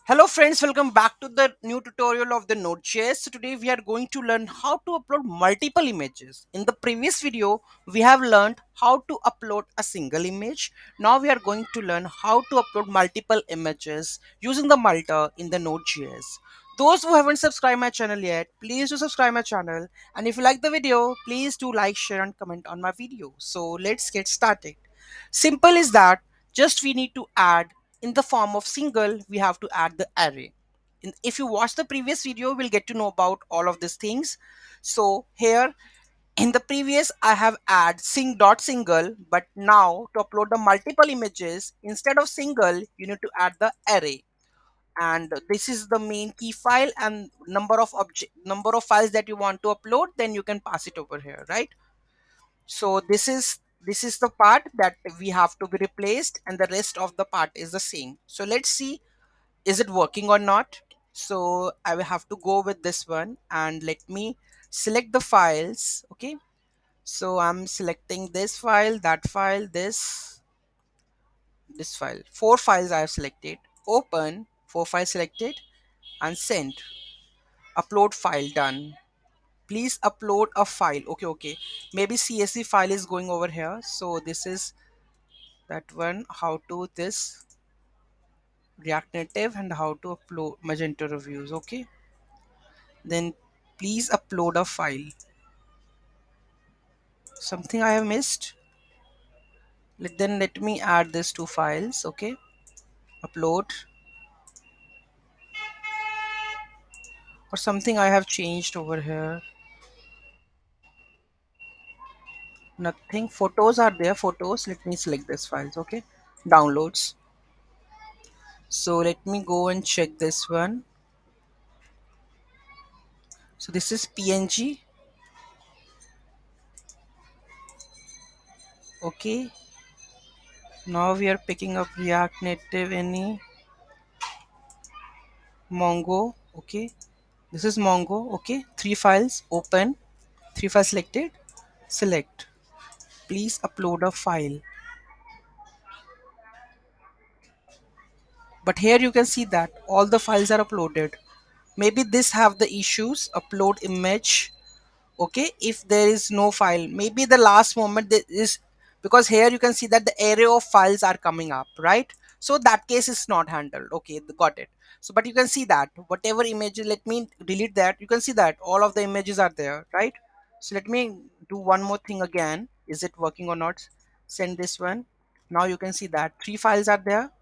Hello friends, welcome back to the new tutorial of the Node.js. So today we are going to learn how to upload multiple images. In the previous video, we have learned how to upload a single image. Now we are going to learn how to upload multiple images using the Multer in the Node.js. Those who haven't subscribed my channel yet, please do subscribe my channel. And if you like the video, please do like, share and comment on my video. So let's get started. Simple is that just we need to add in the form of single, we have to add the array. If you watch the previous video, we'll get to know about all of these things. So here in the previous, I have add sing.single, but now to upload the multiple images, instead of single, you need to add the array. And this is the main key file and number of files that you want to upload, then you can pass it over here, right? So this is the part that we have to be replaced and the rest of the part is the same. So let's see, is it working or not? So I will have to go with this one and let me select the files. Okay, so I'm selecting this file, that file, this file. Four files I have selected. Open, four files selected, and send. Upload file done. Please upload a file. Okay, maybe CSV file is going over here. So this is that one, how to this React Native and how to upload Magento reviews. Okay, then please upload a file. Something I have missed. Let me add these two files. Okay, upload, or something I have changed over here. Nothing. Photos are there. Photos. Let me select these files. Okay, downloads. So let me go and check this one. So this is PNG. Okay, now we are picking up React Native any Mongo. Okay, this is Mongo. Okay, three files open, three files selected, select. Please upload a file. But here you can see that all the files are uploaded. Maybe this have the issues, upload image. Okay, if there is no file, maybe the last moment there is, because here you can see that the array of files are coming up, right? So that case is not handled. Okay, got it. So but you can see that whatever image, let me delete that, you can see that all of the images are there, right? So let me do one more thing again. Is it working or not? Send this one. Now you can see that three files are there.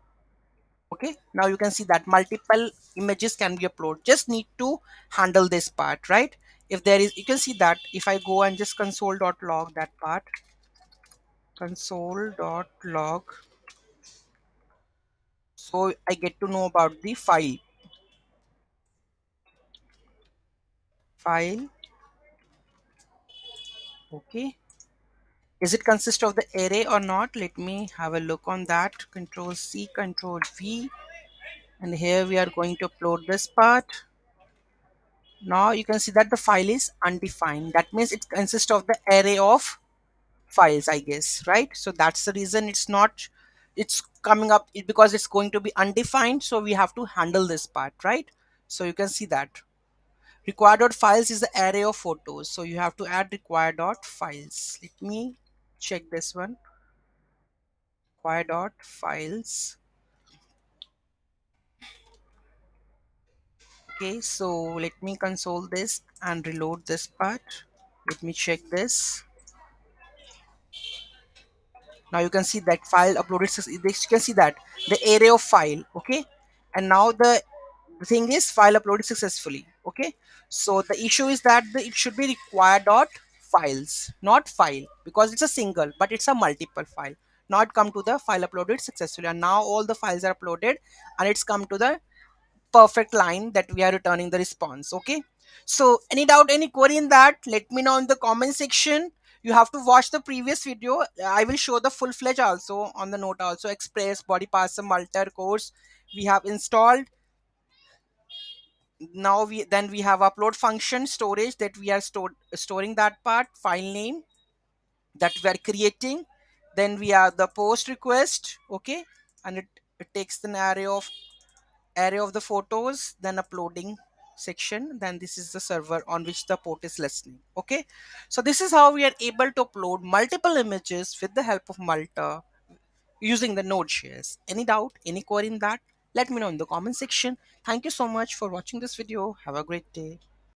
Okay, now you can see that multiple images can be uploaded. Just need to handle this part, right? If there is, you can see that if I go and just console.log that part, console.log, so I get to know about the file. Okay, is it consist of the array or not? Let me have a look on that. Control C, Control V, and here we are going to upload this part. Now you can see that the file is undefined. That means it consists of the array of files, I guess, right? So that's the reason it's not, it's coming up because it's going to be undefined. So we have to handle this part, right? So you can see that required.files is the array of photos. So you have to add required.files. Let me check this one. Required.files. Okay, so let me console this and reload this part. Let me check this. Now you can see that file uploaded, you can see that the array of file. Okay, and now the thing is file uploaded successfully. Okay, so the issue is that it should be required dot files, not file, because it's a single but it's a multiple file. Now it come to the file uploaded successfully, and now all the files are uploaded and it's come to the perfect line that we are returning the response. Okay, so any doubt, any query in that, let me know in the comment section. You have to watch the previous video. I will show the full-fledged also on the note, also express body parser multer course we have installed. Now we have upload function storage that we are storing that part file name that we are creating. Then we have the post request. Okay, and it takes an array of array of the photos, then uploading section, then this is the server on which the port is listening. Okay, so this is how we are able to upload multiple images with the help of Multer using the Node.js. Any doubt, any query in that? Let me know in the comment section. Thank you so much for watching this video. Have a great day.